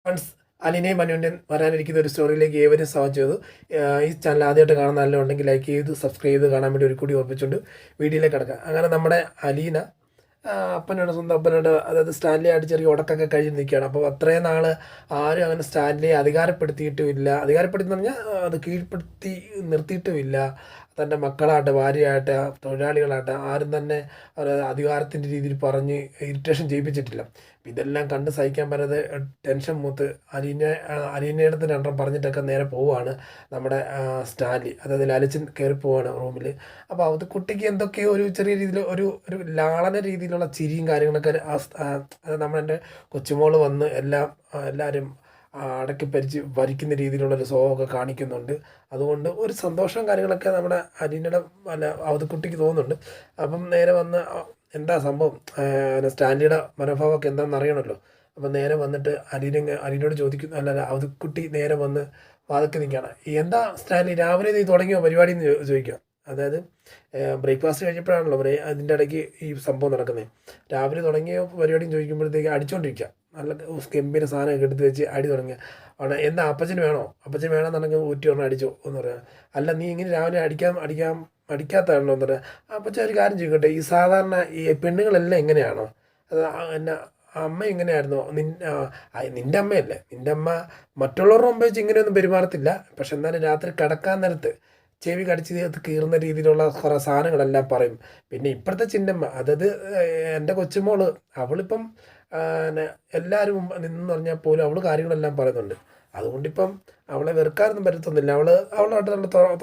Friends, അലിനെയും മനുവിൻ്റെയും വരാനിരിക്കുന്ന ഒരു സ്റ്റോറിയിലേക്ക് ഏവരും സ്വാഗതം ചെയ്തു. ഈ ചാനൽ ആദ്യമായിട്ട് കാണുന്ന നല്ലതുണ്ടെങ്കിൽ ലൈക്ക് ചെയ്ത് സബ്സ്ക്രൈബ് ചെയ്ത് കാണാൻ വേണ്ടി ഒരു കൂടി ഓർപ്പിച്ചുകൊണ്ട് വീഡിയോയിലേക്ക് കിടക്കാം. അങ്ങനെ നമ്മുടെ അലീന അപ്പനോട് സ്വന്തം അപ്പനോട്, അതായത് സ്റ്റാൻലി ആയിട്ട് ചെറിയ ഉടക്കൊക്കെ കഴിഞ്ഞ് നിൽക്കുകയാണ്. അപ്പോൾ അത്രയും നാൾ ആരും അങ്ങനെ സ്റ്റാൻലിയെ അധികാരപ്പെടുത്തിയിട്ടുമില്ല. അധികാരപ്പെടുത്തി പറഞ്ഞാൽ അത് കീഴ്പ്പെടുത്തി നിർത്തിയിട്ടുമില്ല. തൻ്റെ മക്കളാകട്ടെ, ഭാര്യയാകട്ടെ, തൊഴിലാളികളാകട്ടെ, ആരും തന്നെ അധികാരത്തിൻ്റെ രീതിയിൽ പറഞ്ഞ് ഇറിറ്റേഷൻ ചെയ്യിപ്പിച്ചിട്ടില്ല. ഇതെല്ലാം കണ്ട് സഹിക്കാൻ പറ്റാതെ ടെൻഷൻ മൂത്ത് അലീനയുടെ രണ്ടെണ്ണം പറഞ്ഞിട്ടൊക്കെ നേരെ പോവുകയാണ് നമ്മുടെ സ്റ്റാൻലി. അതായത് ലാലിച്ചൻ കയറി പോവുകയാണ് റൂമിൽ. അപ്പോൾ അത് കുട്ടിക്ക് എന്തൊക്കെയോ ഒരു ചെറിയ രീതിയിൽ ഒരു ഒരു ലാളന രീതിയിലുള്ള ചിരിയും കാര്യങ്ങളൊക്കെ നമ്മളെൻ്റെ കൊച്ചുമോള് വന്ന് എല്ലാവരും അടക്കി ഭരിക്കുന്ന രീതിയിലുള്ളൊരു സ്വഭാവമൊക്കെ കാണിക്കുന്നുണ്ട്. അതുകൊണ്ട് ഒരു സന്തോഷവും കാര്യങ്ങളൊക്കെ നമ്മുടെ അലീനയുടെ അവതക്കുട്ടിക്ക് തോന്നുന്നുണ്ട്. അപ്പം നേരെ വന്ന് എന്താ സംഭവം, സ്റ്റാൻലിയുടെ മനോഭാവമൊക്കെ എന്താണെന്ന് അറിയണമല്ലോ. അപ്പം നേരെ വന്നിട്ട് അലീനോട് ചോദിക്കുന്നു. അല്ല, അവതക്കുട്ടി നേരെ വന്ന് വാതിൽക്ക് നിൽക്കുകയാണ്. എന്താ സ്റ്റാൻലി, രാവിലെ നീ തുടങ്ങിയോ പരിപാടി എന്ന് ചോദിക്കുക. അതായത് ബ്രേക്ക്ഫാസ്റ്റ് കഴിഞ്ഞപ്പോഴാണല്ലോ അതിൻ്റെ ഇടയ്ക്ക് ഈ സംഭവം നടക്കുന്നത്. രാവിലെ തുടങ്ങിയ പരിപാടിയും ചോദിക്കുമ്പോഴത്തേക്ക് അടിച്ചുകൊണ്ടിരിക്കുക. നല്ല ഗംഭീര സാധനമൊക്കെ എടുത്ത് വെച്ച് അടി തുടങ്ങിയ അവിടെ. എന്താ അപ്പച്ചന് വേണമെന്നുണ്ടെങ്കിൽ ഊറ്റി ഒരെണ്ണം അടിച്ചോ എന്ന് പറയാം. അല്ല, നീ ഇങ്ങനെ രാവിലെ അടിക്കാത്തതാണല്ലോ എന്ന് പറയാം. അപ്പച്ച ഒരു കാര്യം ചെയ്യട്ടെ, ഈ സാധാരണ ഈ പെണ്ണുങ്ങളെല്ലാം എങ്ങനെയാണോ, അത് എന്നെ അമ്മ എങ്ങനെയായിരുന്നോ, നിൻ്റെ അമ്മയല്ലേ, നിൻ്റെ അമ്മ മറ്റുള്ളവരുടെ മുമ്പ് വെച്ച് ഇങ്ങനെയൊന്നും പെരുമാറത്തില്ല. പക്ഷെ എന്നാലും രാത്രി കിടക്കാൻ നേരത്ത് ചെവി കടിച്ച് അത് കീറുന്ന രീതിയിലുള്ള കുറേ സാധനങ്ങളെല്ലാം പറയും. പിന്നെ ഇപ്പോഴത്തെ ചിന്നമ്മ, അതായത് എൻ്റെ കൊച്ചുമോള്, അവളിപ്പം എല്ലാവരും നിന്ന് പറഞ്ഞാൽ പോലും അവൾ കാര്യങ്ങളെല്ലാം പറയുന്നുണ്ട്. അതുകൊണ്ടിപ്പം അവളെ വെറുക്കാനൊന്നും പറ്റത്തൊന്നുമില്ല. അവളായിട്ട്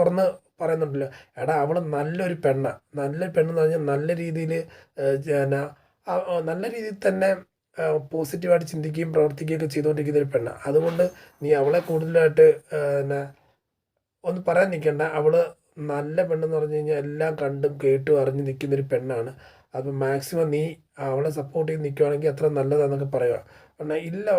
തുറന്ന് പറയുന്നുണ്ടല്ലോ, എടാ അവൾ നല്ലൊരു പെണ്ണെന്ന് പറഞ്ഞാൽ നല്ല രീതിയിൽ നല്ല രീതിയിൽ തന്നെ പോസിറ്റീവായിട്ട് ചിന്തിക്കുകയും പ്രവർത്തിക്കുകയൊക്കെ ചെയ്തുകൊണ്ടിരിക്കുന്ന ഒരു പെണ്ണാണ്. അതുകൊണ്ട് നീ അവളെ കൂടുതലായിട്ട് ഒന്നും പറയാൻ നിൽക്കണ്ട. അവൾ നല്ല പെണ്ണെന്ന് പറഞ്ഞു കഴിഞ്ഞാൽ എല്ലാം കണ്ടും കേട്ടും അറിഞ്ഞ് നിൽക്കുന്നൊരു പെണ്ണാണ്. അപ്പം മാക്സിമം നീ അവളെ സപ്പോർട്ട് ചെയ്ത് നിൽക്കുകയാണെങ്കിൽ അത്ര നല്ലതാണെന്നൊക്കെ പറയുക. കാരണം ഇല്ല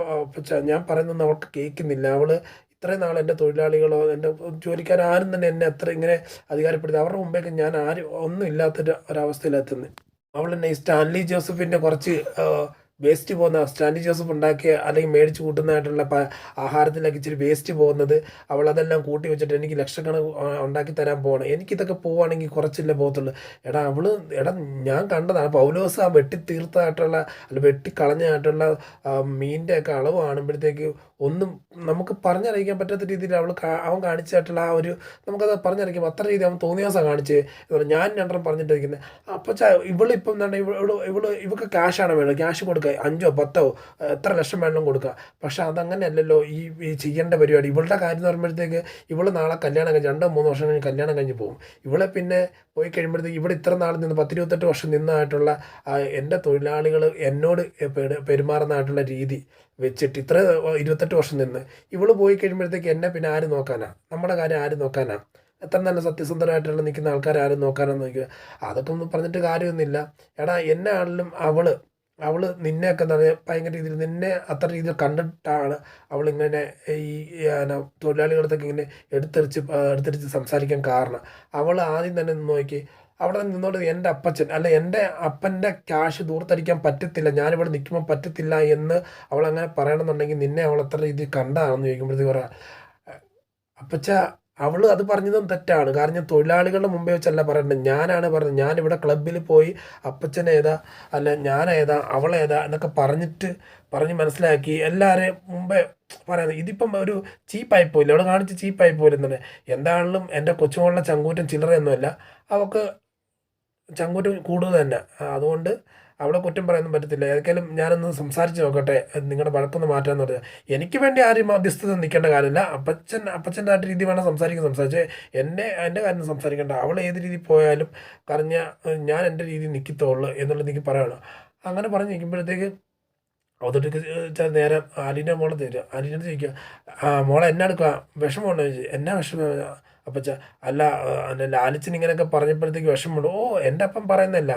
ഞാൻ പറയുന്നൊന്നും അവൾക്ക് കേൾക്കുന്നില്ല. അവൾ ഇത്രയും നാൾ എൻ്റെ തൊഴിലാളികളോ എൻ്റെ ജോലിക്കാരും തന്നെ എന്നെ അത്ര ഇങ്ങനെ അധികാരപ്പെടുത്തി അവരുടെ മുമ്പേക്ക് ഞാൻ ഒന്നും ഇല്ലാത്തൊരു ഒരവസ്ഥയിലെത്തുന്നത്. അവൾ തന്നെ ഈ സ്റ്റാൻലി ജോസഫിൻ്റെ കുറച്ച് വേസ്റ്റ് പോകുന്ന, സ്റ്റാൻലി ജോസഫ് ഉണ്ടാക്കിയ അല്ലെങ്കിൽ മേടിച്ച് കൂട്ടുന്നതായിട്ടുള്ള ആഹാരത്തിലേക്ക് ഇച്ചിരി വേസ്റ്റ് പോകുന്നത്, അവളതെല്ലാം കൂട്ടി വെച്ചിട്ട് എനിക്ക് ലക്ഷക്കണക്ക് ഉണ്ടാക്കി തരാൻ പോകണം. എനിക്കിതൊക്കെ പോവുകയാണെങ്കിൽ കുറച്ചില്ലേ പോകത്തുള്ളൂ. എടാ ഞാൻ കണ്ടതാണ് പൗലോസ് ആ വെട്ടി തീർത്തതായിട്ടുള്ള വെട്ടിക്കളഞ്ഞതായിട്ടുള്ള മീനിൻ്റെ ഒക്കെ അളവ് കാണുമ്പോഴത്തേക്ക് ഒന്നും നമുക്ക് പറഞ്ഞറിയിക്കാൻ പറ്റാത്ത രീതിയിൽ അവൻ കാണിച്ചായിട്ടുള്ള ആ ഒരു, നമുക്കത് പറഞ്ഞറിയിക്കും അത്ര രീതി അവൻ തോന്നിയാസം കാണിച്ച് ഞാൻ രണ്ടെണ്ണം പറഞ്ഞിട്ടിരിക്കുന്നത്. അപ്പം ഇവളിപ്പം എന്താണ് ഇവൾക്ക് ക്യാഷാണ് വേണ്ടത്, ക്യാഷ് കൊടുക്കുക, 5 10 എത്ര ലക്ഷം വേണമെങ്കിലും കൊടുക്കുക. പക്ഷെ അതങ്ങനെയല്ലല്ലോ ഈ ചെയ്യേണ്ട പരിപാടി. ഇവളുടെ കാര്യം എന്ന് പറയുമ്പോഴത്തേക്ക് ഇവൾ നാളെ കല്യാണം കഴിഞ്ഞ് 2-3 വർഷം കഴിഞ്ഞ് കല്യാണം കഴിഞ്ഞ് പോകും. ഇവളെ പിന്നെ പോയി കഴിയുമ്പോഴത്തേക്ക് ഇവിടെ ഇത്ര നാൾ നിന്ന് 10-28 വർഷം നിന്നതായിട്ടുള്ള എൻ്റെ തൊഴിലാളികൾ എന്നോട് പെരുമാറുന്നതായിട്ടുള്ള രീതി വെച്ചിട്ട് ഇത്ര 28 വർഷം നിന്ന് ഇവള് പോയി കഴിയുമ്പോഴത്തേക്ക് എന്നെ പിന്നെ ആര് നോക്കാനാ, നമ്മുടെ കാര്യം ആര് നോക്കാനാ, എത്ര നല്ല സത്യസന്ധരായിട്ടുള്ള നിൽക്കുന്ന ആൾക്കാർ ആരും നോക്കാനെന്ന് നോക്കുക. അതൊക്കെ ഒന്നും പറഞ്ഞിട്ട് കാര്യമൊന്നുമില്ല. എടാ എന്നെ ആണെങ്കിലും അവള് നിന്നെയൊക്കെ എന്താ പറയുക, ഭയങ്കര രീതിയിൽ നിന്നെ അത്ര രീതിയിൽ കണ്ടിട്ടാണ് അവളിങ്ങനെ ഈ തൊഴിലാളികളടുത്തൊക്കെ ഇങ്ങനെ എടുത്തെറിച്ച് സംസാരിക്കാൻ കാരണം. അവൾ ആദ്യം തന്നെ നോക്കി അവിടെ നിന്നോട് എൻ്റെ അപ്പച്ചൻ അല്ല എൻ്റെ അപ്പൻ്റെ ക്യാഷ് ദൂർത്തടിക്കാൻ പറ്റത്തില്ല, ഞാനിവിടെ നിൽക്കുമ്പോൾ പറ്റത്തില്ല എന്ന് അവൾ അങ്ങനെ പറയണമെന്നുണ്ടെങ്കിൽ നിന്നെ അവൾ എത്ര രീതിയിൽ കണ്ടാണെന്ന് ചോദിക്കുമ്പോഴത്തേക്ക് പറയാം, അപ്പച്ച അവൾ അത് പറഞ്ഞതും തെറ്റാണ്. കാരണം തൊഴിലാളികളുടെ മുമ്പേ വെച്ചല്ല പറയണ്ടത്, ഞാനാണ് പറഞ്ഞത്. ഞാനിവിടെ ക്ലബിൽ പോയി അപ്പച്ചനേതാ അല്ല ഞാനേതാ അവളേതാ എന്നൊക്കെ പറഞ്ഞ് മനസ്സിലാക്കി എല്ലാവരെയും മുമ്പേ പറയുന്നത്. ഇതിപ്പം ഒരു ചീപ്പായി പോയില്ല, അവിടെ കാണിച്ച് ചീപ്പായി പോലും തന്നെ. എന്താണെങ്കിലും എൻ്റെ കൊച്ചുമോളുടെ ചങ്കൂറ്റം ചില്ലറയൊന്നുമല്ല, അവൾക്ക് ചങ്കൂറ്റം കൂടുതൽ തന്നെ. അതുകൊണ്ട് അവളെ കുറ്റം പറയാനൊന്നും പറ്റത്തില്ല. ഏതൊക്കെയാലും ഞാനൊന്ന് സംസാരിച്ച് നോക്കട്ടെ, നിങ്ങളുടെ വഴക്കൊന്ന് മാറ്റാമെന്ന് പറഞ്ഞാൽ. എനിക്ക് വേണ്ടി ആരും മധ്യസ്ഥത നിൽക്കേണ്ട കാര്യമില്ല. അപ്പച്ചൻ്റെ ആ രീതി വേണം സംസാരിച്ച് എൻ്റെ കാര്യം സംസാരിക്കേണ്ട. അവൾ ഏത് രീതിയിൽ പോയാലും ഞാൻ എൻ്റെ രീതിയിൽ നിൽക്കത്തുള്ളൂ എന്നുള്ളത് എനിക്ക് പറയണം. അങ്ങനെ പറഞ്ഞ് നിൽക്കുമ്പോഴത്തേക്ക് അവതൊട്ട് നേരെ അലീൻ്റെ മോളെ തരിക. അലീനോട് ചോദിക്കുക, മോളെ എന്നാ എടുക്കുക, വിഷമമുണ്ടോ ചോദിച്ചു. എന്നാ വിഷമം അപ്പച്ച? അല്ല ലാലിച്ചൻ ഇങ്ങനെയൊക്കെ പറഞ്ഞപ്പോഴത്തേക്ക് വിഷമമുണ്ട്. ഓ എൻ്റെ അപ്പം പറയുന്നില്ല,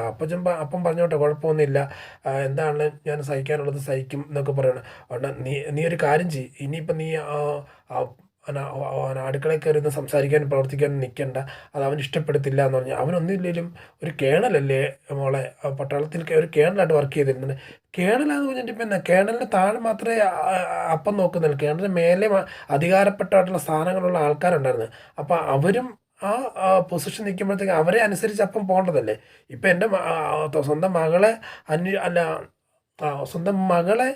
അപ്പം പറഞ്ഞോട്ടെ, കുഴപ്പമൊന്നുമില്ല, എന്താണ് ഞാൻ സഹിക്കാനുള്ളത് സഹിക്കും എന്നൊക്കെ പറയണം. അതുകൊണ്ട് നീ ഒരു കാര്യം ചെയ്യ്, ഇനിയിപ്പം നീ അടുക്കളയിൽ കയറി നിന്ന് സംസാരിക്കാനും പ്രവർത്തിക്കാനും നിൽക്കേണ്ട, അത് അവൻ ഇഷ്ടപ്പെടുത്തില്ല എന്ന് പറഞ്ഞാൽ അവനൊന്നുമില്ലെങ്കിലും ഒരു കേണലല്ലേ മോളെ, പട്ടാളത്തിൽ ഒരു കേണലായിട്ട് വർക്ക് ചെയ്തിരുന്നത്. കേണലാന്ന് പറഞ്ഞിട്ട് ഇപ്പം എന്നാ, കേണലിന് താഴെ മാത്രമേ അപ്പം നോക്കുന്നില്ല, കേണലിന് മേലെ അധികാരപ്പെട്ടായിട്ടുള്ള സ്ഥാനങ്ങളുള്ള ആൾക്കാരുണ്ടായിരുന്നു. അപ്പം അവരും പൊസിഷൻ നിൽക്കുമ്പോഴത്തേക്ക് അവരെ അനുസരിച്ച് അപ്പം പോകേണ്ടതല്ലേ. ഇപ്പം എൻ്റെ സ്വന്തം മകളെ അല്ല സ്വന്തം മകളെ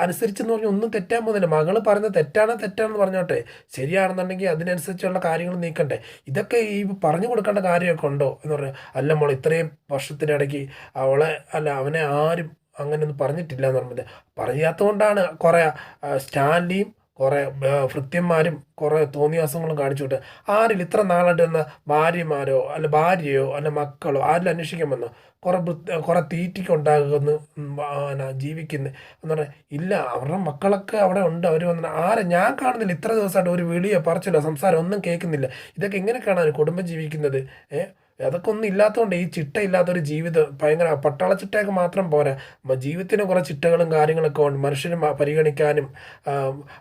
അനുസരിച്ചെന്ന് പറഞ്ഞാൽ ഒന്നും തെറ്റാൻ പോകുന്നില്ല. മകൾ പറയുന്നത് തെറ്റാണെന്ന് പറഞ്ഞോട്ടെ, ശരിയാണെന്നുണ്ടെങ്കിൽ അതിനനുസരിച്ചുള്ള കാര്യങ്ങൾ നീക്കണ്ടേ. ഇതൊക്കെ ഈ പറഞ്ഞു കൊടുക്കേണ്ട കാര്യമൊക്കെ ഉണ്ടോ എന്ന് പറഞ്ഞാൽ, അല്ല മോൾ ഇത്രയും വർഷത്തിനിടയ്ക്ക് അവനെ ആരും അങ്ങനെയൊന്നും പറഞ്ഞിട്ടില്ല എന്ന് പറഞ്ഞത്. പറയാത്തത് കൊണ്ടാണ് കുറേ സ്റ്റാൻലിയും കുറേ ഭൃത്യന്മാരും കുറേ തോന്നിയാസങ്ങളും കാണിച്ചു വിട്ട്. ആരിൽ ഇത്ര നാളായിട്ട് വന്ന ഭാര്യമാരോ ഭാര്യയോ മക്കളോ ആരിലും അന്വേഷിക്കാൻ വന്നോ? കുറേ തീറ്റിക്കുണ്ടാകുന്നു ജീവിക്കുന്നു എന്ന് പറഞ്ഞാൽ ഇല്ല. അവരുടെ മക്കളൊക്കെ അവിടെ ഉണ്ട്. അവർ വന്നിട്ട് ഞാൻ കാണുന്നില്ല ഇത്ര ദിവസമായിട്ട് ഒരു വിളിയോ പറച്ചില്ലോ സംസാരം ഒന്നും കേൾക്കുന്നില്ല. ഇതൊക്കെ എങ്ങനെ കാണാൻ കുടുംബം ജീവിക്കുന്നത്? അതൊക്കെ ഒന്നും ഇല്ലാത്തതുകൊണ്ട് ഈ ചിട്ട ഇല്ലാത്തൊരു ജീവിതം ഭയങ്കര പട്ടാള ചിട്ടയൊക്കെ മാത്രം പോരാ, ജീവിതത്തിന് കുറേ ചിട്ടകളും കാര്യങ്ങളൊക്കെ ഉണ്ട്. മനുഷ്യനെ പരിഗണിക്കാനും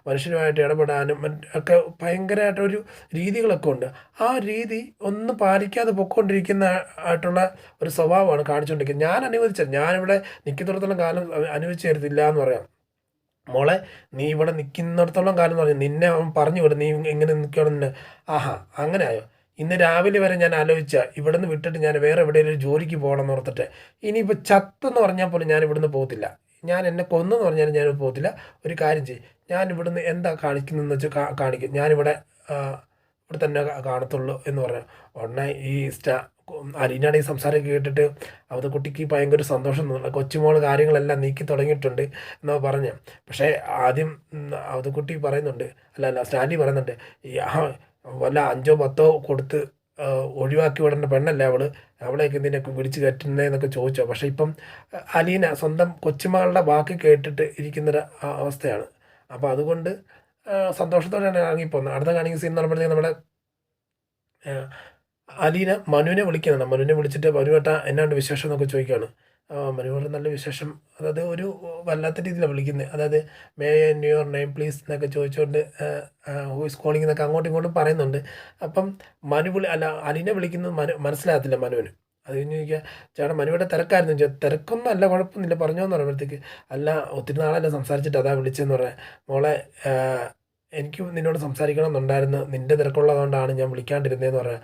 മനുഷ്യനുമായിട്ട് ഇടപെടാനും ഒക്കെ ഭയങ്കരമായിട്ടൊരു രീതികളൊക്കെ ഉണ്ട്. ആ രീതി ഒന്നും പാലിക്കാതെ പൊയ്ക്കൊണ്ടിരിക്കുന്ന ആയിട്ടുള്ള ഒരു സ്വഭാവമാണ് കാണിച്ചുകൊണ്ടിരിക്കുന്നത്. ഞാനിവിടെ നിൽക്കുന്നിടത്തോളം കാലം അനുവദിച്ചു തരത്തില്ല എന്ന് പറയാം. മോളെ നീ ഇവിടെ നിൽക്കുന്നിടത്തോളം കാലം എന്ന് പറഞ്ഞു നിന്നെ അവൻ പറഞ്ഞു വിടും, നീ ഇങ്ങനെ നിൽക്കണം. ആഹാ അങ്ങനെ ആയോ? ഇന്ന് രാവിലെ വരെ ഞാൻ ആലോചിച്ച ഇവിടെ നിന്ന് വിട്ടിട്ട് ഞാൻ വേറെ എവിടെയെങ്കിലും ഒരു ജോലിക്ക് പോകണം എന്ന് ഓർത്തിട്ട്. ഇനിയിപ്പോൾ ചത്തെന്ന് പറഞ്ഞാൽ പോലും ഞാൻ ഇവിടുന്ന് പോകത്തില്ല. ഞാൻ എന്നെ കൊന്നെന്ന് പറഞ്ഞാലും ഞാൻ പോകത്തില്ല. ഒരു കാര്യം ചെയ്യും, ഞാൻ ഇവിടുന്ന് എന്താ കാണിക്കുന്നതെന്ന് വെച്ചാൽ കാണിക്കും. ഞാനിവിടെ ഇവിടെ തന്നെ കാണത്തുള്ളൂ എന്ന് പറഞ്ഞു. ഉടനെ ഈ അലീനയുടെ ഈ സംസാരം കേട്ടിട്ട് അവതക്കുട്ടിക്ക് ഭയങ്കര സന്തോഷം തോന്നുന്നു. കൊച്ചുമോൾ കാര്യങ്ങളെല്ലാം നീക്കി തുടങ്ങിയിട്ടുണ്ട് എന്നാ പറഞ്ഞ്. പക്ഷേ ആദ്യം അവതക്കുട്ടി പറയുന്നുണ്ട്, സ്റ്റാൻലി പറയുന്നുണ്ട്, ഈ വല്ല 5 or 10 കൊടുത്ത് ഒഴിവാക്കി വിടേണ്ട പെണ്ണല്ലേ അവളെയൊക്കെ എന്തിനൊക്കെ വിളിച്ച് കയറ്റുന്നതെന്നൊക്കെ ചോദിച്ചോ. പക്ഷേ ഇപ്പം അലീന സ്വന്തം കൊച്ചുമകളുടെ വാക്ക് കേട്ടിട്ട് ഇരിക്കുന്നൊരു അവസ്ഥയാണ്. അപ്പോൾ അതുകൊണ്ട് സന്തോഷത്തോടെയാണ് ഇറങ്ങിപ്പോകുന്നത്. അടുത്ത കാണിക്കുന്ന സീൻ എന്ന് പറയുമ്പോഴത്തേക്ക് നമ്മുടെ അലീന മനുവിനെ വിളിക്കുന്നുണ്ട്. മനുവിനെ വിളിച്ചിട്ട് മനുവേട്ട എന്നാണ്ട് വിശേഷം എന്നൊക്കെ ചോദിക്കുകയാണ്. മനുവേട്ട നല്ല വിശേഷം, അതായത് ഒരു വല്ലാത്ത രീതിയിലാണ് വിളിക്കുന്നത്. അതായത് may new your name please എന്നൊക്കെ ചോദിച്ചുകൊണ്ട് ഹൂ ഇസ് കോളിംഗ് എന്നൊക്കെ അങ്ങോട്ടും ഇങ്ങോട്ടും പറയുന്നുണ്ട്. അപ്പം അലീനെ വിളിക്കുന്നത് മനസ്സിലാകത്തില്ല മനുവിന്. അത് കഴിഞ്ഞ് ചോദിക്കുക, ചേട്ടാ മനുവിടെ തിരക്കായിരുന്നു. തിരക്കൊന്നും അല്ല, കുഴപ്പമൊന്നുമില്ല പറഞ്ഞോന്ന് പറയുമ്പോഴത്തേക്ക്, അല്ല ഒത്തിരി നാളല്ലേ സംസാരിച്ചിട്ട് അതാ വിളിച്ചതെന്ന് പറയാം. മോളെ എനിക്ക് നിന്നോട് സംസാരിക്കണം എന്നുണ്ടായിരുന്നു, നിൻ്റെ തിരക്കുള്ളതുകൊണ്ടാണ് ഞാൻ വിളിക്കാണ്ടിരുന്നതെന്ന് പറയാം.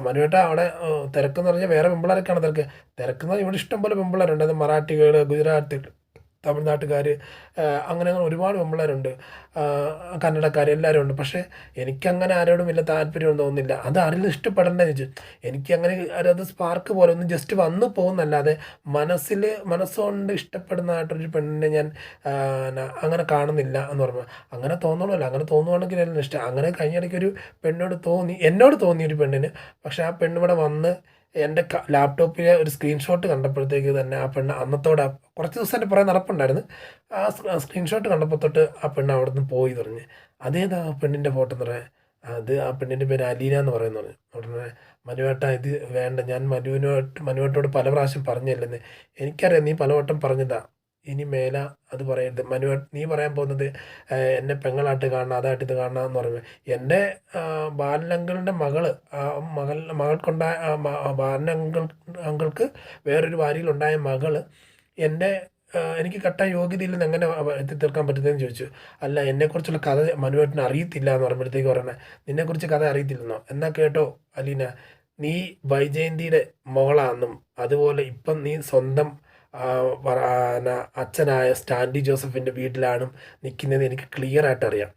മനുവേട്ട അവിടെ തിരക്കെന്ന് പറഞ്ഞാൽ വേറെ പെമ്പിളാരൊക്കെയാണ് തിരക്കെന്ന് ഇവിടെ ഇഷ്ടംപോലെ പെമ്പിളാരുണ്ട്. അത് മറാഠികൾ, ഗുജറാത്തി, തമിഴ്നാട്ടുകാർ, അങ്ങനെ ഒരുപാട് പെമ്പിളാരുണ്ട്, കന്നഡക്കാർ എല്ലാവരും ഉണ്ട്. പക്ഷേ എനിക്കങ്ങനെ ആരോടും വലിയ താല്പര്യമൊന്നും തോന്നുന്നില്ല. അത് ആരെങ്കിലും ഇഷ്ടപ്പെടേണ്ടതെന്ന് വെച്ചു. എനിക്കങ്ങനെ അത് സ്പാർക്ക് പോലെ ഒന്ന് ജസ്റ്റ് വന്നു പോകുന്നല്ലാതെ മനസ്സുകൊണ്ട് ഇഷ്ടപ്പെടുന്നതായിട്ടൊരു പെണ്ണിനെ ഞാൻ അങ്ങനെ കാണുന്നില്ല എന്ന് പറഞ്ഞു. അങ്ങനെ തോന്നണമല്ലോ, അങ്ങനെ തോന്നുവാണെങ്കിൽ എല്ലാം ഇഷ്ടം. അങ്ങനെ കഴിഞ്ഞിടയ്ക്കൊരു എന്നോട് തോന്നി ഒരു പെണ്ണിന്. പക്ഷേ ആ പെണ്ണിവിടെ വന്ന് എൻ്റെ ലാപ്ടോപ്പിലെ ഒരു സ്ക്രീൻഷോട്ട് കണ്ടപ്പോഴത്തേക്ക് തന്നെ ആ പെണ്ണ് അന്നത്തോടെ കുറച്ച് ദിവസം എൻ്റെ പുറകെ നടപ്പുണ്ടായിരുന്നു. ആ സ്ക്രീൻഷോട്ട് കണ്ടപ്പോൾ തൊട്ട് ആ പെണ്ണ് അവിടെ നിന്ന് പോയി പറഞ്ഞ്. അതേതാ ആ പെണ്ണിൻ്റെ ഫോട്ടോ എന്ന് പറയാൻ, അത് ആ പെണ്ണിൻ്റെ പേര് അലീന എന്ന് പറയുന്നു പറഞ്ഞു. ഉടനെ മനുവേട്ട ഇത് വേണ്ട, ഞാൻ മനുവേട്ടോട് പല പ്രാവശ്യം പറഞ്ഞില്ലെന്ന് എനിക്കറിയാം, നീ പലവട്ടം പറഞ്ഞതാ, ഇനി മേല അത് പറയരുത്. നീ പറയാൻ പോകുന്നത് എന്നെ പെങ്ങളായിട്ട് കാണണം, അതായിട്ട് ഇത് കാണണം എന്ന് പറയുമ്പോൾ എൻ്റെ ബാലനങ്കളുടെ മകൾക്കുണ്ടായ ബാലനങ്ങൾക്ക് വേറൊരു ഭാര്യയിലുണ്ടായ മകള് എനിക്ക് കെട്ടാൻ യോഗ്യതയില്ലെന്ന് എങ്ങനെ എത്തി തീർക്കാൻ പറ്റുന്നതെന്ന് ചോദിച്ചു. അല്ല എന്നെക്കുറിച്ചുള്ള കഥ മനുവേട്ടന് അറിയത്തില്ല എന്ന് പറയുമ്പോഴത്തേക്ക് പറയണേ, നിന്നെക്കുറിച്ച് കഥ അറിയത്തില്ലെന്നോ? എന്നാൽ കേട്ടോ അലീന, നീ വൈജയന്തിയുടെ മകളാണെന്നും അതുപോലെ ഇപ്പം നീ സ്വന്തം അച്ഛനായ സ്റ്റാൻലി ജോസഫിൻ്റെ വീട്ടിലാണ് നിൽക്കുന്നത് എനിക്ക് ക്ലിയർ ആയിട്ട് അറിയാം.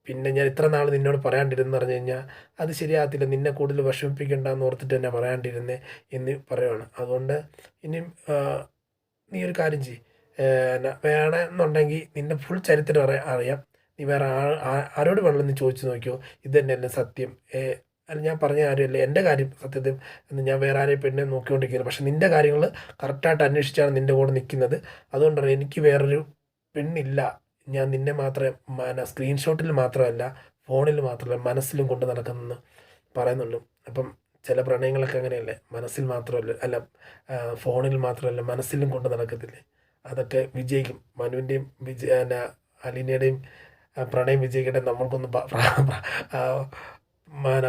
പിന്നെ ഞാൻ ഇത്ര നാൾ നിന്നോട് പറയാണ്ടിരുന്നു പറഞ്ഞു കഴിഞ്ഞാൽ അത് ശരിയാകത്തില്ല, നിന്നെ കൂടുതൽ വിഷമിപ്പിക്കേണ്ടെന്ന് ഓർത്തിട്ട് തന്നെ പറയാണ്ടിരുന്നേ എന്ന് പറയുവാണ്. അതുകൊണ്ട് ഇനിയും നീ ഒരു കാര്യം ചെയ്യ്, വേണമെന്നുണ്ടെങ്കിൽ നിന്നെ ഫുൾ ചരിത്രം അറിയാം, നീ വേറെ ആരോട് വേണമെന്ന് നീ ചോദിച്ചു നോക്കിയോ, ഇത് തന്നെയല്ലേ സത്യം, അല്ല ഞാൻ പറഞ്ഞ കാര്യമല്ലേ എൻ്റെ കാര്യം സത്യത്തിൽ എന്ന്, ഞാൻ വേറെ ആരെയും പെണ്ണെ നോക്കിക്കൊണ്ടിരിക്കുന്നത്. പക്ഷെ നിൻ്റെ കാര്യങ്ങൾ കറക്റ്റായിട്ട് അന്വേഷിച്ചാണ് നിൻ്റെ കൂടെ നിൽക്കുന്നത്. അതുകൊണ്ടാണ് എനിക്ക് വേറൊരു പെണ്ണില്ല, ഞാൻ നിന്നെ മാത്രമേ സ്ക്രീൻഷോട്ടിൽ മാത്രമല്ല ഫോണിൽ മാത്രമല്ല മനസ്സിലും കൊണ്ട് നടക്കുന്നെന്ന് പറയുന്നുള്ളൂ. അപ്പം ചില പ്രണയങ്ങളൊക്കെ അങ്ങനെയല്ലേ, മനസ്സിൽ മാത്രമല്ല ഫോണിൽ മാത്രമല്ല മനസ്സിലും കൊണ്ട് നടക്കത്തില്ലേ, അതൊക്കെ വിജയിക്കും. മനുവിൻ്റെയും അലീനയുടെയും പ്രണയം വിജയിക്കട്ടെ, നമ്മൾക്കൊന്ന്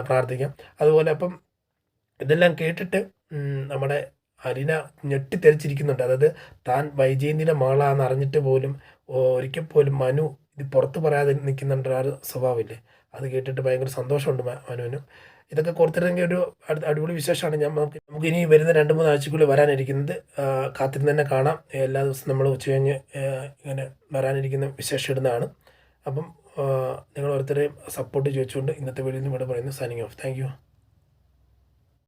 പ്രാർത്ഥിക്കാം. അതുപോലെ അപ്പം ഇതെല്ലാം കേട്ടിട്ട് നമ്മുടെ അലീന ഞെട്ടിത്തെറിച്ചിരിക്കുന്നുണ്ട്. അതായത് താൻ വൈജയന്തിയുടെ മകളാണെന്ന് അറിഞ്ഞിട്ട് പോലും ഒരിക്കൽ പോലും മനു ഇത് പുറത്ത് പറയാതെ നിൽക്കുന്നുണ്ട് ആ ഒരു സ്വഭാവമില്ലേ. അത് കേട്ടിട്ട് ഭയങ്കര സന്തോഷമുണ്ട് മനുവിനും. ഇതൊക്കെ കൊടുത്തിരുന്നെങ്കിൽ ഒരു അടിപൊളി വിശേഷമാണ്. നമുക്ക് ഇനി വരുന്ന 2-3 ആഴ്ചക്കുള്ളിൽ വരാനിരിക്കുന്നത്. കാത്തിരുന്ന് തന്നെ കാണാം. എല്ലാ ദിവസവും നമ്മൾ ഉച്ചകഴിഞ്ഞ് ഇങ്ങനെ വരാനിരിക്കുന്ന വിശേഷം ഇടുന്നതാണ്. അപ്പം നിങ്ങൾ ഓരോരുത്തരെയും സപ്പോർട്ട് ചോദിച്ചുകൊണ്ട് ഇന്നത്തെ വീഡിയോയിൽ നിന്ന് ഇവിടെ പറയുന്നു. Signing off. Thank you.